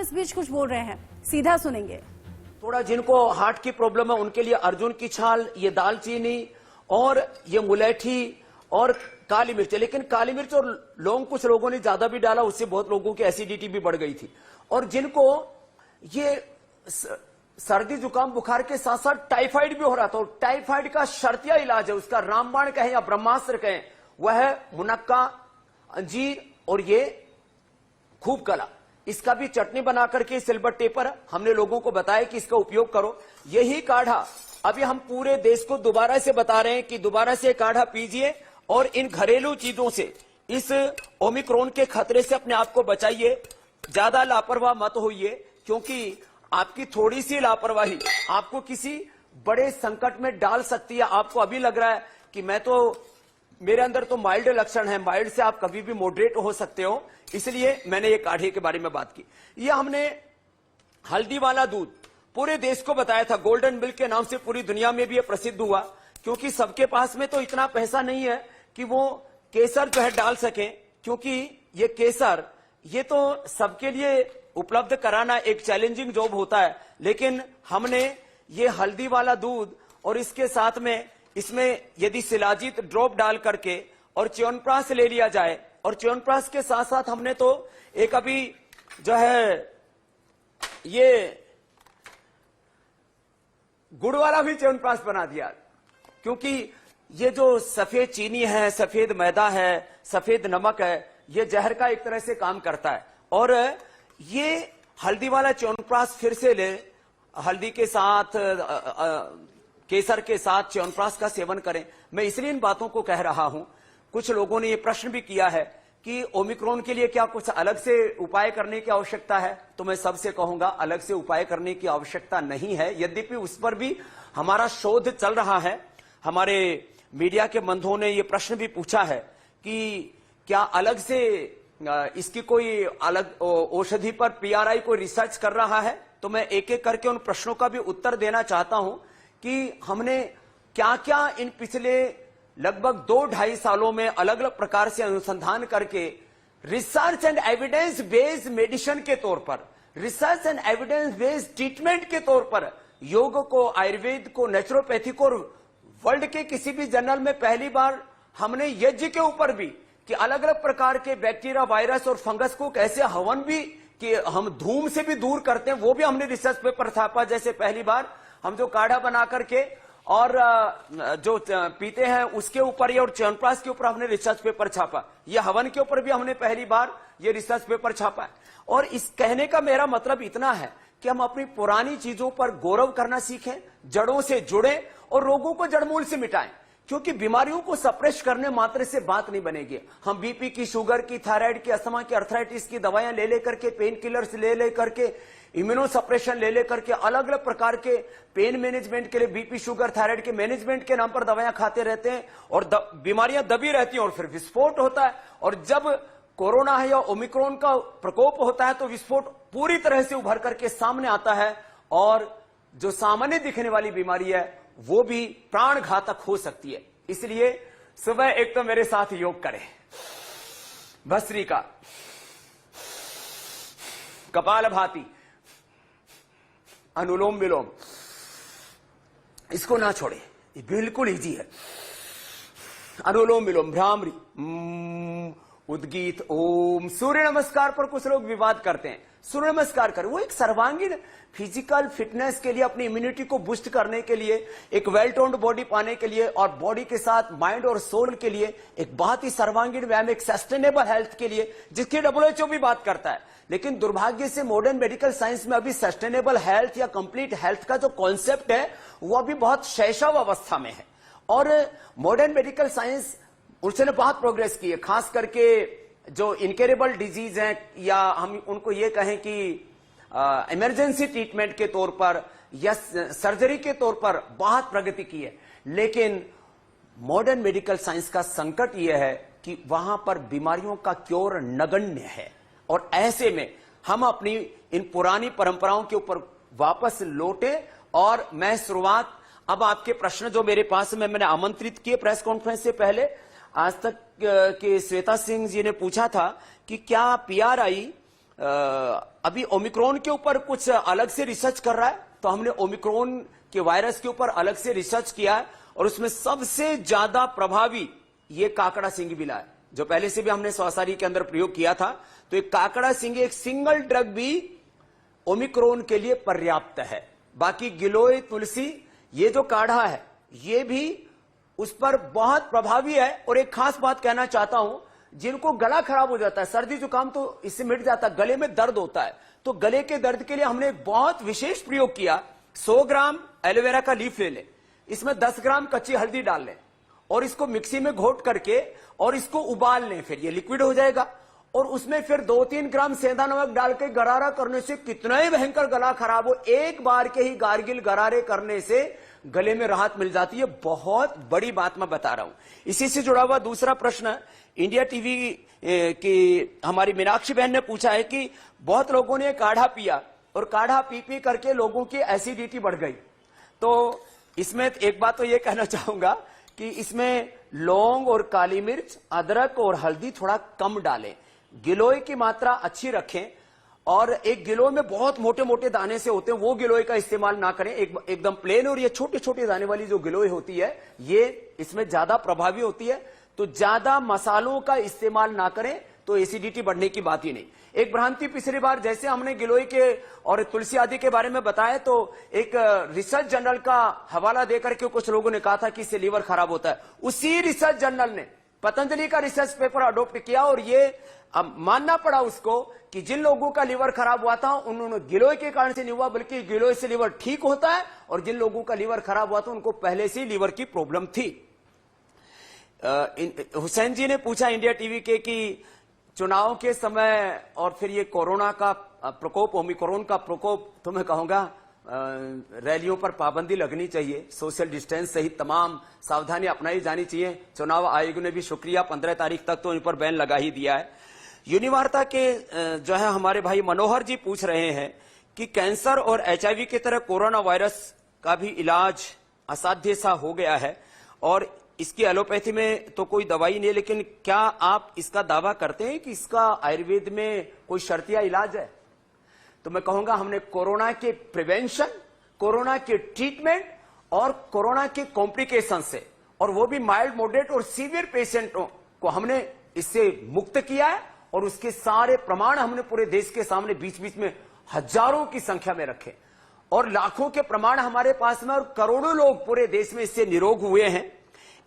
इस बीच कुछ बोल रहे हैं, सीधा सुनेंगे। थोड़ा जिनको हार्ट की प्रॉब्लम है उनके लिए अर्जुन की छाल, ये दालचीनी और ये मुलेठी और काली मिर्च। लेकिन काली मिर्च और लौंग कुछ लोगों ने ज्यादा भी डाला, उससे बहुत लोगों की एसिडिटी भी बढ़ गई थी। और जिनको ये सर्दी जुकाम बुखार के साथ साथ टाइफाइड भी हो रहा था, और टाइफाइड का शर्तिया इलाज है, उसका रामबाण कहें या ब्रह्मास्त्र कहें, वह है मुनक्का, अंजीर और ये खूब कला। इसका भी चटनी बना करके सिलबट्टे पर हमने लोगों को बताया कि इसका उपयोग करो। यही काढ़ा अभी हम पूरे देश को दोबारा से बता रहे हैं कि दोबारा से काढ़ा पीजिए और इन घरेलू चीजों से इस ओमिक्रॉन के खतरे से अपने आप को बचाइए। ज्यादा लापरवाह मत होइए, क्योंकि आपकी थोड़ी सी लापरवाही आपको किसी बड़े संकट में डाल सकती है। आपको अभी लग रहा है कि मेरे अंदर तो माइल्ड लक्षण है, माइल्ड से आप कभी भी मॉडरेट हो सकते हो, इसलिए मैंने ये काढ़े के बारे में बात की। ये हमने हल्दी वाला दूध पूरे देश को बताया था, गोल्डन मिल्क के नाम से पूरी दुनिया में भी ये प्रसिद्ध हुआ, क्योंकि सबके पास में तो इतना पैसा नहीं है कि वो केसर जो है डाल सके, क्योंकि ये केसर ये तो सबके लिए उपलब्ध कराना एक चैलेंजिंग जॉब होता है। लेकिन हमने ये हल्दी वाला दूध और इसके साथ में इसमें यदि शिलाजीत ड्रॉप डाल करके और च्यवनप्राश ले लिया जाए, और च्यवनप्राश के साथ साथ हमने तो एक अभी जो है ये गुड़ वाला भी च्यवनप्राश बना दिया, क्योंकि ये जो सफेद चीनी है, सफेद मैदा है, सफेद नमक है, ये जहर का एक तरह से काम करता है। और ये हल्दी वाला च्यवनप्राश फिर से ले, हल्दी के साथ केसर के साथ च्यवनप्राश का सेवन करें। मैं इसलिए इन बातों को कह रहा हूं। कुछ लोगों ने ये प्रश्न भी किया है कि ओमिक्रॉन के लिए क्या कुछ अलग से उपाय करने की आवश्यकता है, तो मैं सबसे कहूंगा अलग से उपाय करने की आवश्यकता नहीं है। यद्यपि उस पर भी हमारा शोध चल रहा है। हमारे मीडिया के बंधुओं ने ये प्रश्न भी पूछा है कि क्या अलग से इसकी कोई अलग औषधि पर पीआरआई कोई रिसर्च कर रहा है। तो मैं एक एक करके उन प्रश्नों का भी उत्तर देना चाहता हूं कि हमने क्या क्या इन पिछले लगभग 2-2.5 सालों में अलग अलग प्रकार से अनुसंधान करके research and evidence based medicine के तौर पर, research and evidence based treatment के तौर पर योग को, आयुर्वेद को, नेचुरोपैथी को वर्ल्ड के किसी भी जर्नल में पहली बार हमने यज्ञ के ऊपर भी कि अलग अलग प्रकार के बैक्टीरिया, वायरस और फंगस को कैसे हवन भी कि हम धूम से भी दूर करते हैं, वो भी हमने रिसर्च पेपर छापा। जैसे पहली बार हम जो काढ़ा बना करके और जो पीते हैं उसके ऊपर ये और च्यवनप्राश के ऊपर हमने रिसर्च पेपर छापा। ये हवन के ऊपर भी हमने पहली बार ये रिसर्च पेपर छापा है। और इस कहने का मेरा मतलब इतना है कि हम अपनी पुरानी चीजों पर गौरव करना सीखें, जड़ों से जुड़ें और रोगों को जड़मूल से मिटाएं, क्योंकि बीमारियों को सप्रेस करने मात्र से बात नहीं बनेगी। हम बीपी की, शुगर की, थायराइड की, अस्थमा की, अर्थराइटिस की दवाइयां ले लेकर के, पेन किलर्स ले करके, इम्यूनो सप्रेशन ले लेकर के, अलग अलग प्रकार के पेन मैनेजमेंट के लिए बीपी, शुगर, थायराइड के मैनेजमेंट के नाम पर दवाइयां खाते रहते हैं और बीमारियां दबी रहती हैं और फिर विस्फोट होता है। और जब कोरोना है या ओमिक्रॉन का प्रकोप होता है तो विस्फोट पूरी तरह से उभर करके सामने आता है और जो सामान्य दिखने वाली बीमारी है वो भी प्राण घातक हो सकती है। इसलिए सुबह एक तो मेरे साथ योग करें, भस्त्रिका, कपालभाति, अनुलोम विलोम, इसको ना छोड़े, ये बिल्कुल इजी है। अनुलोम विलोम, भ्रामरी, उद्गीत, ओम। सूर्य नमस्कार पर कुछ लोग विवाद करते हैं। सूर्य नमस्कार करें, वो एक सर्वांगीण फिजिकल फिटनेस के लिए, अपनी इम्यूनिटी को बूस्ट करने के लिए, एक वेल टोन्ड बॉडी पाने के लिए और बॉडी के साथ माइंड और सोल के लिए एक बहुत ही सर्वांगीण व्यायाम, एक सस्टेनेबल हेल्थ के लिए, जिसकी WHO भी बात करता है। लेकिन दुर्भाग्य से मॉडर्न मेडिकल साइंस में अभी सस्टेनेबल हेल्थ या कंप्लीट हेल्थ का जो कॉन्सेप्ट है वो अभी बहुत शैशव अवस्था में है। और मॉडर्न मेडिकल साइंस उसने बहुत प्रोग्रेस की है, खास करके जो इनकेरेबल डिजीज हैं या हम उनको ये कहें कि इमरजेंसी ट्रीटमेंट के तौर पर या सर्जरी के तौर पर बहुत प्रगति की है। लेकिन मॉडर्न मेडिकल साइंस का संकट यह है कि वहां पर बीमारियों का क्योर नगण्य है और ऐसे में हम अपनी इन पुरानी परंपराओं के ऊपर वापस लौटे। और मैं शुरुआत अब आपके प्रश्न जो मेरे पास में मैंने आमंत्रित किए प्रेस कॉन्फ्रेंस से पहले, आज तक के श्वेता सिंह जी ने पूछा था कि क्या पीआरआई अभी ओमिक्रॉन के ऊपर कुछ अलग से रिसर्च कर रहा है, तो हमने ओमिक्रॉन के वायरस के ऊपर अलग से रिसर्च किया है और उसमें सबसे ज्यादा प्रभावी ये काकड़ा सिंह बिला है, जो पहले से भी हमने सौसारी के अंदर प्रयोग किया था। तो एक काकड़ा सिंह एक सिंगल ड्रग भी ओमिक्रॉन के लिए पर्याप्त है। बाकी गिलोय तुलसी ये जो काढ़ा है ये भी उस पर बहुत प्रभावी है। और एक खास बात कहना चाहता हूं, जिनको गला खराब हो जाता है, सर्दी जुकाम तो इससे मिट जाता है, गले में दर्द होता है, तो गले के दर्द के लिए हमने एक बहुत विशेष प्रयोग किया। 100 ग्राम एलोवेरा का लीफ ले लें, इसमें 10 ग्राम कच्ची हल्दी डाल लें और इसको मिक्सी में घोट करके और इसको उबाल लें, फिर ये लिक्विड हो जाएगा। और उसमें फिर 2-3 ग्राम सेंधा नमक डाल के गरारा करने से कितना ही भयंकर गला खराब हो, एक बार के ही गार्गिल गरारे करने से गले में राहत मिल जाती है। बहुत बड़ी बात मैं बता रहा हूं। इसी से जुड़ा हुआ दूसरा प्रश्न इंडिया टीवी की हमारी मीनाक्षी बहन ने पूछा है कि बहुत लोगों ने काढ़ा पिया और काढ़ा पी पी करके लोगों की एसिडिटी बढ़ गई। तो इसमें एक बात तो यह कहना चाहूंगा कि इसमें लौंग और काली मिर्च, अदरक और हल्दी थोड़ा कम डालें, गिलोय की मात्रा अच्छी रखें और एक गिलोय में बहुत मोटे मोटे दाने से होते हैं वो गिलोय का इस्तेमाल ना करें, एकदम प्लेन। और ये छोटे छोटे दाने वाली जो गिलोय होती है ये इसमें ज्यादा प्रभावी होती है। तो ज्यादा मसालों का इस्तेमाल ना करें तो एसिडिटी बढ़ने की बात ही नहीं। एक भ्रांति पिछली बार जैसे हमने गिलोय के और तुलसी आदि के बारे में बताया, तो एक रिसर्च जर्नल का हवाला देकर के कुछ लोगों ने कहा था कि इससे लीवर खराब होता है। उसी रिसर्च जर्नल ने पतंजलि का रिसर्च पेपर अडॉप्ट किया और ये अब मानना पड़ा उसको कि जिन लोगों का लीवर खराब हुआ था उन्होंने गिलोय के कारण से नहीं हुआ, बल्कि गिलोय से लीवर ठीक होता है। और जिन लोगों का लीवर खराब हुआ था उनको पहले से ही लीवर की प्रॉब्लम थी। हुसैन जी ने पूछा इंडिया टीवी के कि चुनाव के समय और फिर ये कोरोना का प्रकोप, ओमिक्रॉन का प्रकोप, तो मैं कहूंगा रैलियों पर पाबंदी लगनी चाहिए, सोशल डिस्टेंस सहित तमाम सावधानी अपनाई जानी चाहिए। चुनाव आयोग ने भी शुक्रिया 15 तारीख तक तो इन पर बैन लगा ही दिया है। यूनिवार्ता के जो है हमारे भाई मनोहर जी पूछ रहे हैं कि कैंसर और HIV की तरह कोरोना वायरस का भी इलाज असाध्य सा हो गया है और इसकी एलोपैथी में तो कोई दवाई नहीं है, लेकिन क्या आप इसका दावा करते हैं कि इसका आयुर्वेद में कोई शर्तिया इलाज है? तो मैं कहूंगा हमने कोरोना के प्रिवेंशन, कोरोना के ट्रीटमेंट और कोरोना के कॉम्प्लिकेशन से, और वो भी माइल्ड, मॉडरेट और सीवियर पेशेंटों को हमने इससे मुक्त किया है। और उसके सारे प्रमाण हमने पूरे देश के सामने बीच बीच में हजारों की संख्या में रखे और लाखों के प्रमाण हमारे पास में, और करोड़ों लोग पूरे देश में इससे निरोग हुए हैं।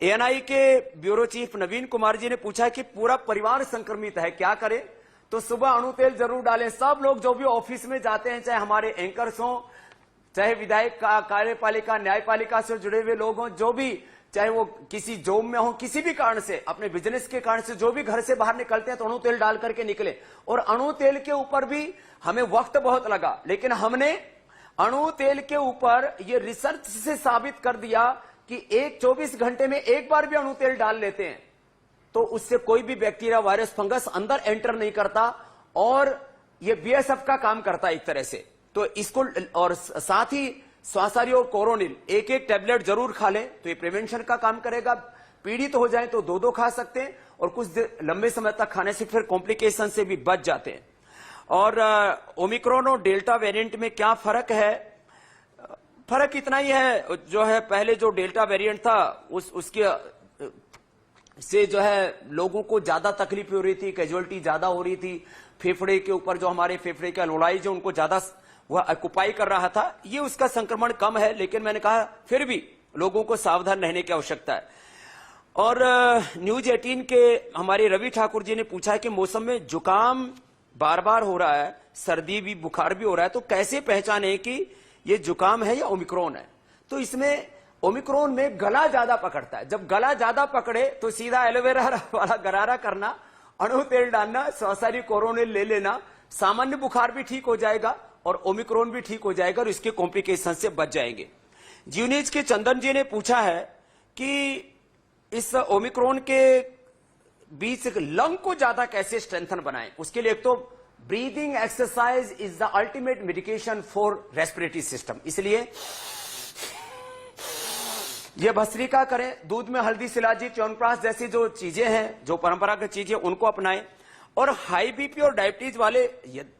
ANI के ब्यूरो चीफ नवीन कुमार जी ने पूछा कि पूरा परिवार संक्रमित है, क्या करें? तो सुबह अणु तेल जरूर डालें। सब लोग जो भी ऑफिस में जाते हैं, चाहे हमारे एंकर्स हों, चाहे विधायक, कार्यपालिका, न्यायपालिका से जुड़े हुए लोग हों, जो भी, चाहे वो किसी जॉब में हो, किसी भी कारण से, अपने बिजनेस के कारण से जो भी घर से बाहर निकलते हैं तो अणु तेल डाल करके निकले। और अणु तेल के ऊपर भी हमें वक्त बहुत लगा, लेकिन हमने अणु तेल के ऊपर ये रिसर्च से साबित कर दिया कि 24 घंटे में एक बार भी अणु तेल डाल लेते हैं तो उससे कोई भी बैक्टीरिया, वायरस, फंगस अंदर एंटर नहीं करता और ये BSF का काम करता है एक तरह से। तो इसको, और साथ ही स्वासारी और कोरोनिल एक टैबलेट जरूर खा लें तो ये प्रिवेंशन का काम करेगा। पीड़ित हो जाए तो 2-2 खा सकते हैं और कुछ लंबे समय तक खाने से फिर कॉम्प्लिकेशन से भी बच जाते हैं। और ओमिक्रॉन और डेल्टा वेरिएंट में क्या फर्क है? फर्क इतना ही है, जो है पहले जो डेल्टा वेरिएंट था उसके से जो है लोगों को ज्यादा तकलीफ हो रही थी, कैजुअलिटी ज्यादा हो रही थी, फेफड़े के ऊपर जो हमारे फेफड़े का लोड़ाई जो उनको ज्यादा वह ऑक्युपाई कर रहा था, ये उसका संक्रमण कम है। लेकिन मैंने कहा फिर भी लोगों को सावधान रहने की आवश्यकता है। और न्यूज 18 के हमारे रवि ठाकुर जी ने पूछा है कि मौसम में जुकाम बार बार हो रहा है, सर्दी भी, बुखार भी हो रहा है, तो कैसे पहचाने कि ये जुकाम है या ओमिक्रॉन है? तो इसमें ओमिक्रॉन में गला ज्यादा पकड़ता है। जब गला ज्यादा पकड़े तो सीधा एलोवेरा वाला गरारा करना, अणु तेल डालना, स्वासारी कोरोनिल ले लेना, सामान्य बुखार भी ठीक हो जाएगा और ओमिक्रॉन भी ठीक हो जाएगा और इसके कॉम्प्लिकेशन से बच जाएंगे। जीवनीज के चंदन जी ने पूछा है कि इस ओमिक्रॉन के बीच लंग को ज्यादा कैसे स्ट्रेंथन बनाएं। उसके लिए एक तो breathing exercise is the ultimate medication for respiratory system, इसलिए ये भस्त्रिका करें, दूध में हल्दी, शिलाजीत, च्यवनप्राश जैसी जो चीजें हैं, जो परंपरागत चीजें, उनको अपनाएं। और हाई बीपी और डायबिटीज वाले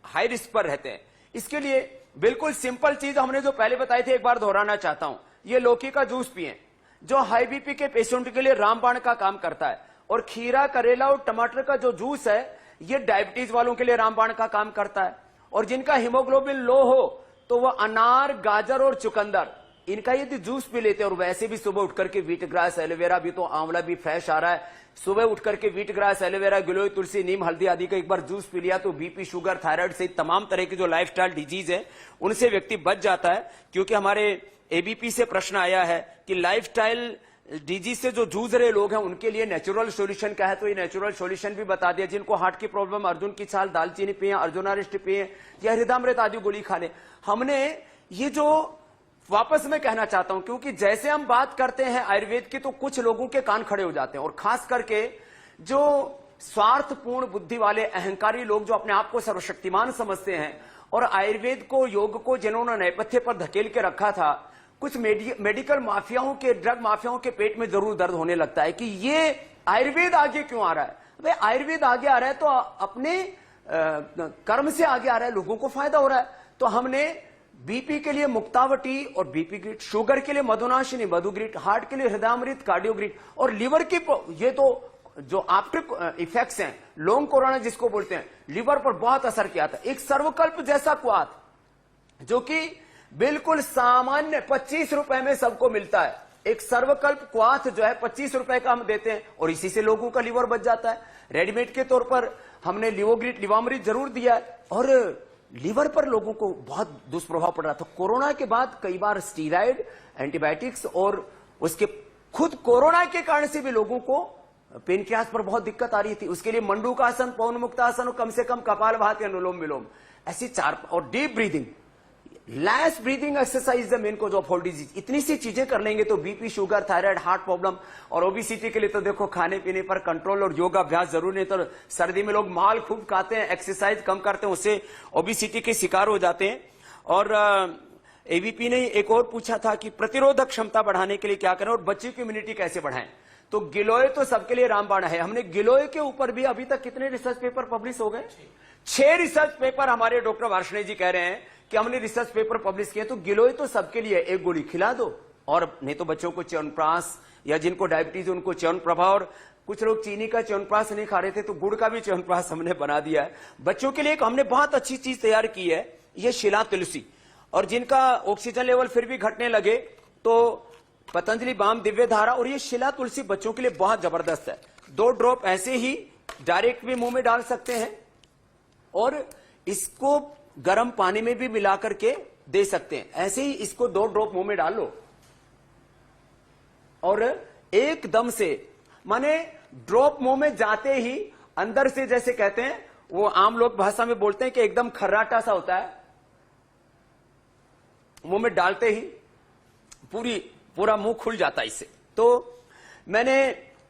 हाई रिस्क पर रहते हैं। इसके लिए बिल्कुल सिंपल चीज हमने जो पहले बताई थी एक बार दोहराना चाहता हूं, ये लौकी का जूस पिए जो हाई बीपी के पेशेंट के लिए रामबाण का काम करता है, और खीरा, करेला और टमाटर का जो जूस है ये डायबिटीज वालों के लिए रामबाण का काम करता है। और जिनका हीमोग्लोबिन लो हो तो वह अनार, गाजर और चुकंदर इनका यदि जूस पी लेते हैं, और वैसे भी सुबह उठकर के व्हीट ग्रास, एलोवेरा भी, तो आंवला भी फ्रेश आ रहा है, सुबह उठकर के व्हीट ग्रास, एलोवेरा, गिलोय, तुलसी, नीम, हल्दी आदि का एक बार जूस पी लिया तो बीपी, शुगर, थायराइड से तमाम तरह की जो लाइफस्टाइल डिजीज है उनसे व्यक्ति बच जाता है। क्योंकि हमारे एबीपी से प्रश्न आया है कि लाइफस्टाइल डिजीज से जो जूझ रहे लोग हैं उनके लिए नेचुरल सॉल्यूशन क्या है, तो ये नेचुरल सॉल्यूशन भी बता दिया। जिनको हार्ट की प्रॉब्लम, अर्जुन की छाल, दालचीनी पिए, अर्जुनारिष्ट पिए या हृदयामृत आदि गोली खा ले। हमने ये जो वापस मैं कहना चाहता हूं, क्योंकि जैसे हम बात करते हैं आयुर्वेद की तो कुछ लोगों के कान खड़े हो जाते हैं, और खास करके जो स्वार्थपूर्ण बुद्धि वाले अहंकारी लोग जो अपने आप को सर्वशक्तिमान समझते हैं, और आयुर्वेद को, योग को जिन्होंने नेपथ्य पर धकेल के रखा था, कुछ मेडिकल माफियाओं के, ड्रग माफियाओं के पेट में जरूर दर्द होने लगता है कि ये आयुर्वेद आगे क्यों आ रहा है। भाई आयुर्वेद आगे आ रहा है तो अपने कर्म से आगे आ रहा है, लोगों को फायदा हो रहा है। तो हमने बीपी के लिए मुक्तावटी और बीपी ग्रिट, शुगर के लिए मधुनाशिनी, मधुग्रिट, हार्ट के लिए हृदयामृत, कार्डियोग्रिट, और लिवर की ये तो जो आफ्टर इफेक्ट्स हैं, लॉन्ग कोरोना जिसको बोलते हैं, लिवर पर बहुत असर किया था। एक सर्वकल्प जैसा क्वाथ जो कि बिल्कुल सामान्य 25 रुपए में सबको मिलता है, एक सर्वकल्प क्वाथ जो है 25 रुपए का हम देते हैं, और इसी से लोगों का लिवर बच जाता है। रेडीमेड के तौर पर हमने लिवोग्रिट, लिवामृत जरूर दिया है, और लिवर पर लोगों को बहुत दुष्प्रभाव पड़ रहा था। कोरोना के बाद कई बार स्टीराइड, एंटीबायोटिक्स, और उसके खुद कोरोना के कारण से भी लोगों को पेनक्रियास पर बहुत दिक्कत आ रही थी। उसके लिए मंडूकासन, पवन मुक्तासन, कम से कम कपालभाति, अनुलोम विलोम, ऐसी 4, और deep breathing, less breathing exercise the main cause of all disease. इतनी सी चीजें कर लेंगे तो BP, sugar, thyroid, heart problem और ओबेसिटी के लिए तो देखो खाने पीने पर कंट्रोल और योगा अभ्यास जरूर। नहीं तो सर्दी में लोग माल खूब खाते हैं, एक्सरसाइज कम करते हैं, उससे ओबेसिटी के शिकार हो जाते हैं। और एबीपी ने एक और पूछा था कि प्रतिरोधक क्षमता बढ़ाने के लिए क्या करें और बच्चे की इम्यूनिटी कैसे बढ़ाएं। तो गिलोय तो सबके लिए रामबाण है। हमने गिलोय के ऊपर भी अभी तक कितने रिसर्च पेपर पब्लिश हो गए? 6 रिसर्च पेपर हमारे डॉक्टर वार्ष्णेय जी कह रहे हैं कि हमने रिसर्च पेपर पब्लिश किए। तो गिलोय तो सबके लिए, एक गोली खिला दो, और नहीं तो बच्चों को च्यवनप्राश, या जिनको डायबिटीज उनको च्यवनप्रभा, और कुछ लोग चीनी का च्यवनप्राश नहीं खा रहे थे तो गुड़ का भी च्यवनप्राश हमने बना दिया है बच्चों के लिए। एक हमने बहुत अच्छी चीज तैयार की है, ये शिला तुलसी, और जिनका ऑक्सीजन लेवल फिर भी घटने लगे तो पतंजलि बाम दिव्य धारा, और ये शिला तुलसी बच्चों के लिए बहुत जबरदस्त है। 2 ड्रॉप ऐसे ही डायरेक्ट भी मुंह में डाल सकते हैं, और इसको गर्म पानी में भी मिला करके दे सकते हैं। ऐसे ही इसको 2 ड्रॉप मुंह में डाल लो, और एकदम से, माने ड्रॉप मुंह में जाते ही अंदर से, जैसे कहते हैं वो आम लोग भाषा में बोलते हैं कि एकदम खर्राटा सा होता है, मुंह में डालते ही पूरा मुंह खुल जाता है इससे। तो मैंने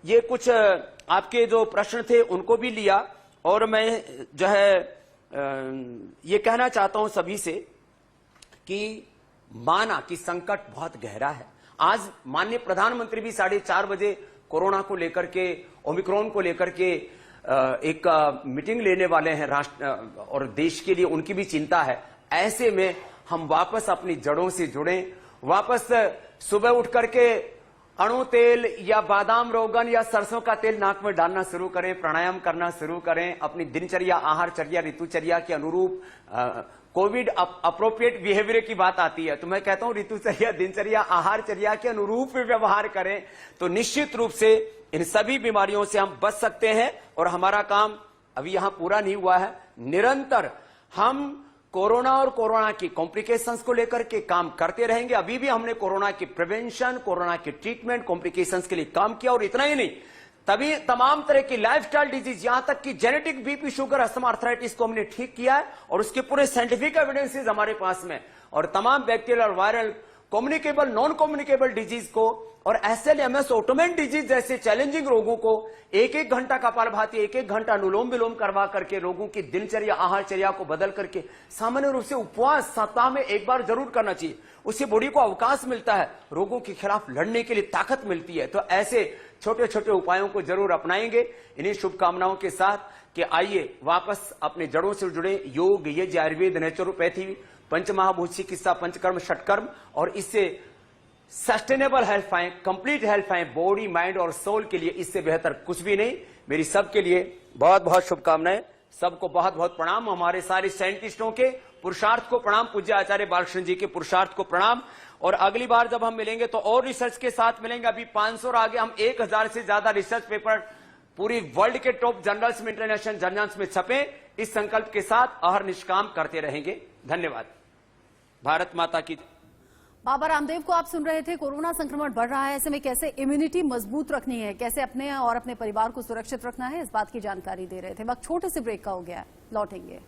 ये कुछ आपके जो प्रश्न थे उनको भी लिया, और मैं जो है ये कहना चाहता हूं सभी से कि माना कि संकट बहुत गहरा है। आज माननीय प्रधानमंत्री भी 4:30 बजे कोरोना को लेकर के, ओमिक्रॉन को लेकर के एक मीटिंग लेने वाले हैं राष्ट्र और देश के लिए, उनकी भी चिंता है। ऐसे में हम वापस अपनी जड़ों से जुड़ें, वापस सुबह उठ करके अणु तेल या बादाम रोगन या सरसों का तेल नाक में डालना शुरू करें, प्राणायाम करना शुरू करें, अपनी दिनचर्या, आहारचर्या, ऋतुचर्या के अनुरूप। कोविड अप्रोप्रिएट बिहेवियर की बात आती है तो मैं कहता हूं ऋतुचर्या, दिनचर्या, आहारचर्या के अनुरूप व्यवहार करें तो निश्चित रूप से इन सभी बीमारियों से हम बच सकते हैं। और हमारा काम अभी यहां पूरा नहीं हुआ है, निरंतर हम कोरोना और कोरोना की कॉम्प्लिकेशंस को लेकर के काम करते रहेंगे। अभी भी हमने कोरोना की प्रिवेंशन, कोरोना की ट्रीटमेंट, कॉम्प्लिकेशंस के लिए काम किया, और इतना ही नहीं, तभी तमाम तरह की लाइफस्टाइल डिजीज, यहां तक कि genetic BP, sugar, asthma, arthritis को हमने ठीक किया है, और उसके पूरे साइंटिफिक एविडेंसेस हमारे पास में। और तमाम बैक्टीरियल और viral, communicable, non communicable disease को, और SLMS, ऑटोमेन डिजीज जैसे चैलेंजिंग रोगों को 1-1 घंटा कपालभाति, 1-1 घंटा अनुलोम विलोम करवा करके लोगों की दिनचर्या, आहारचर्या को बदल करके, सामान्य रूप से उपवास सप्ताह में 1 बार जरूर करना चाहिए। उससे बॉडी को अवकाश मिलता है, रोगों के खिलाफ लड़ने के लिए ताकत मिलती है। तो ऐसे छोटे छोटे उपायों को जरूर अपनाएंगे। इन्हीं शुभकामनाओं के साथ कि आइए वापस अपने जड़ों से जुड़े योग, यज्ञ, आयुर्वेद, नेचुरोपैथी, पंचमहाभूत चिकित्सा, पंचकर्म, षटकर्म और इससे सस्टेनेबल हेल्थ पाएं, कंप्लीट हेल्थ पाएं, बॉडी, माइंड और सोल के लिए। इससे बेहतर कुछ भी नहीं। मेरी सबके लिए बहुत बहुत शुभकामनाएं। सबको बहुत बहुत प्रणाम। हमारे सारे साइंटिस्टों के पुरुषार्थ को प्रणाम, पूज्य आचार्य बालकृष्ण जी के पुरुषार्थ को प्रणाम। और अगली बार जब हम मिलेंगे तो और रिसर्च के साथ मिलेंगे। अभी 500 और आगे हम 1000 से ज्यादा रिसर्च पेपर पूरी वर्ल्ड के टॉप जर्नल्स में, इंटरनेशनल जर्नल्स में छपे, इस संकल्प के साथ अहर निष्काम करते रहेंगे। धन्यवाद। भारत माता की। बाबा रामदेव को आप सुन रहे थे। कोरोना संक्रमण बढ़ रहा है, ऐसे में कैसे इम्यूनिटी मजबूत रखनी है, कैसे अपने और अपने परिवार को सुरक्षित रखना है, इस बात की जानकारी दे रहे थे। वक्त छोटे से ब्रेक का हो गया है, लौटेंगे।